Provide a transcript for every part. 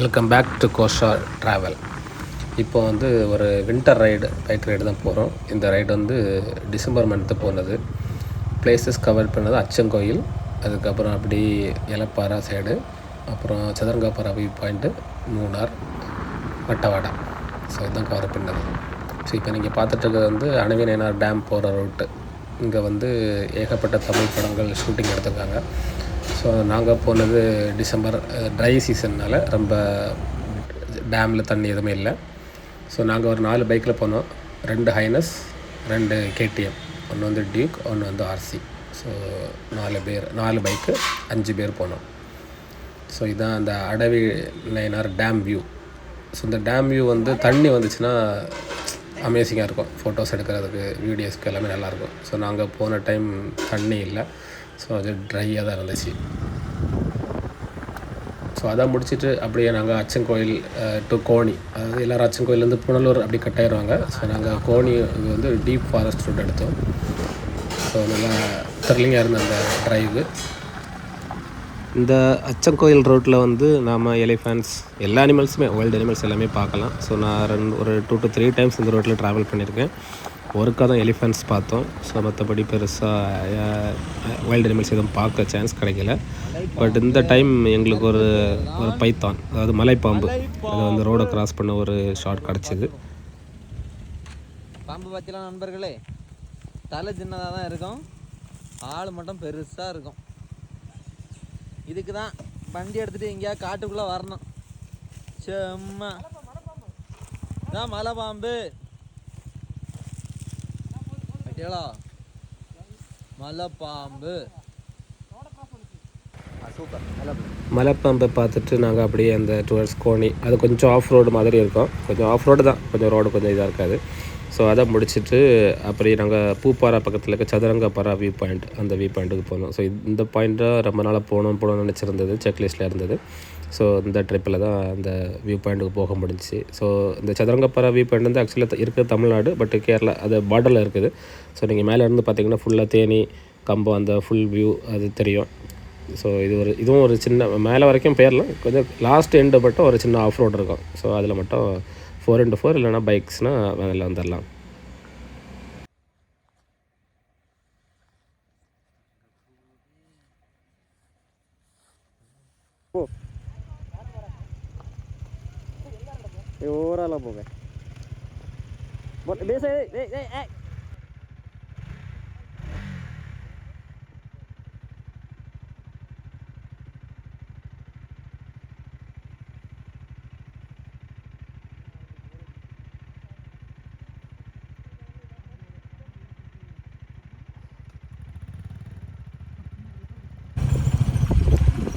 Welcome back to Kosha travel. இப்போ வந்து ஒரு வின்டர் பைக் ரைடு தான் போகிறோம். இந்த ரைடு வந்து டிசம்பர் மந்த்து போனது. பிளேசஸ் கவர் பண்ணது அச்சங்கோயில், அதுக்கப்புறம் அப்படி எலப்பாரா சைடு, அப்புறம் Chathurangappara view point, Munnar, Vattavada. So இதுதான் கவர் பண்ணது. ஸோ இப்போ நீங்கள் பார்த்துட்டு வந்து அணவிநயனார் டேம் போகிற ரூட்டு. இங்கே வந்து ஏகப்பட்ட தமிழ் படங்கள் ஷூட்டிங் எடுத்திருக்காங்க. ஸோ நாங்கள் போனது டிசம்பர் ட்ரை சீசன்னால் ரொம்ப டேமில் தண்ணி எதுவுமே இல்லை. ஸோ நாங்கள் ஒரு 4 பைக்கில் போனோம். 2 ஹைனஸ், 2 கேடிஎம், ஒன்று வந்து டியூக், ஒன்று வந்து ஆர்சி. ஸோ 4 பைக்கு 5 பேர் போனோம். ஸோ இதுதான் அந்த Adavi Nayanar dam view. So இந்த டேம் வியூ வந்து தண்ணி வந்துச்சுன்னா அமேசிங்காக இருக்கும். ஃபோட்டோஸ் எடுக்கிறதுக்கு, வீடியோஸ்க்கு எல்லாமே நல்லாயிருக்கும். ஸோ நாங்கள் போன டைம் தண்ணி இல்லை. ஸோ அது ட்ரையாக தான் இருந்துச்சு. ஸோ அதை முடிச்சுட்டு அப்படியே நாங்கள் அச்சங்கோயில் டு கோணி, அதாவது எல்லோரும் அச்சங்கோயிலேருந்து புனலூர் அப்படி கட்டாயிருவாங்க. ஸோ நாங்கள் கோணி இது வந்து டீப் ஃபாரஸ்ட் ரூட் எடுத்தோம். ஸோ நல்லா த்ரில்லிங்காக இருந்த அந்த ட்ரைவு. இந்த அச்சங்கோயில் ரோட்டில் வந்து நாம் எலிஃபேண்ட்ஸ், எல்லா அனிமல்ஸுமே, வைல்டு அனிமல்ஸ் எல்லாமே பார்க்கலாம். ஸோ நான் ஒரு 2 to 3 டைம்ஸ் இந்த ரோட்டில் ட்ராவல் பண்ணியிருக்கேன். ஒருக்காக தான் எலிஃபெண்ட்ஸ் பார்த்தோம். ஸோ மற்றபடி பெருசாக வைல்டு அனிமல்ஸ் எதுவும் பார்க்க சான்ஸ் கிடைக்கல. பட் இந்த டைம் எங்களுக்கு ஒரு பைத்தான், அதாவது மலைப்பாம்பு, அது வந்து ரோடை கிராஸ் பண்ண ஒரு ஷார்ட் கிடச்சிது. பாம்பு பார்த்தீங்களா நண்பர்களே, தலை சின்னதாக தான் இருக்கும், ஆள் மட்டும் பெருசாக இருக்கும். இதுக்கு தான் வண்டி எடுத்துகிட்டு எங்கேயா காட்டுக்குள்ளே வரணும். செம்ம தான் மலை பாம்பு. மலைப்பாம்பு மலைப்பாம்பை பார்த்துட்டு நாங்கள் அப்படியே அந்த டுவர்ட்ஸ் கோணி, அது கொஞ்சம் ஆஃப் ரோடு மாதிரி இருக்கும். கொஞ்சம் ஆஃப் ரோடு தான், கொஞ்சம் ரோடு கொஞ்சம் இதாக இருக்காது. ஸோ அதை முடிச்சுட்டு அப்படியே நாங்கள் பூப்பாரா பக்கத்தில் இருக்க சதுரங்கப்பாரா வியூ பாயிண்ட், அந்த வியூ பாயிண்ட்டுக்கு போனோம். ஸோ இந்த பாயிண்ட்டாக ரொம்ப நாளாக போகணும்னு நினச்சிருந்தது, செக்லிஸ்ட்டில் இருந்தது. ஸோ இந்த ட்ரிப்பில் தான் அந்த வியூ பாயிண்ட்டுக்கு போக முடிஞ்சிச்சு. ஸோ இந்த சதுரங்கப்பாரா வியூ பாயிண்ட் வந்து ஆக்சுவலாக இருக்குது தமிழ்நாடு, பட் கேரளா அது பார்டரில் இருக்குது. ஸோ நீங்கள் மேலே இருந்து பார்த்தீங்கன்னா ஃபுல்லாக தேனி, கம்பம், அந்த ஃபுல் வியூ அது தெரியும். ஸோ இதுவும் ஒரு சின்ன மேலே வரைக்கும் போயிடலாம், கொஞ்சம் லாஸ்ட் எண்டு மட்டும் ஒரு சின்ன ஆஃப் ரோடு இருக்கும். ஸோ அதில் மட்டும் 4x4 இல்லைனா பைக்ஸ்னால் அதில் வந்துடலாம். ஓரெல்லாம் போங்க.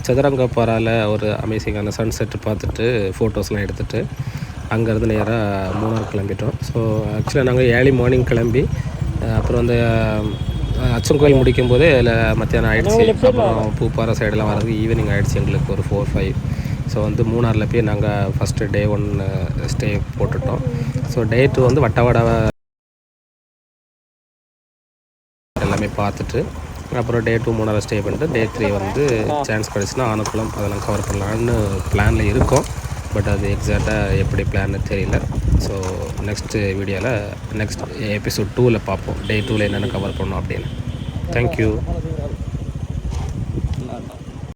சதுரங்கப்பாராவில் ஒரு அமேசிங்கான சன்செட்டு பார்த்துட்டு ஃபோட்டோஸ்லாம் எடுத்துகிட்டு அங்கேருந்து நேராக மூணார் கிளம்பிட்டோம். ஸோ ஆக்சுவலாக நாங்கள் ஏர்லி மார்னிங் கிளம்பி அப்புறம் அந்த அச்சங்கோயில் முடிக்கும் போதே இல்லை மத்தியானம் ஆகிடுச்சு. அப்புறம் பூப்பாறை சைடெல்லாம் வர்றதுக்கு ஈவினிங் ஆகிடுச்சு எங்களுக்கு ஒரு 4-5. ஸோ வந்து மூணாரில் போய் நாங்கள் ஃபஸ்ட்டு டே 1 ஸ்டே போட்டுட்டோம். ஸோ டே 2 வந்து வட்டவாடாவை எல்லாமே பார்த்துட்டு அப்புறம் டே 2 மூணாரை ஸ்டே பண்ணிட்டு டே 3 வந்து சான்ஸ் கிடச்சுன்னா ஆனக்குளம் அதெல்லாம் கவர் பண்ணலான்னு பிளானில் இருக்கோம். பட் அது எக்ஸாக்டாக எப்படி பிளான்னு தெரியல. ஸோ நெக்ஸ்ட் வீடியோவில் நெக்ஸ்ட் எபிசோட் 2ல் பார்ப்போம், டே 2ல் என்னென்ன கவர் பண்ணோம் அப்படின்னு. தேங்க்யூ.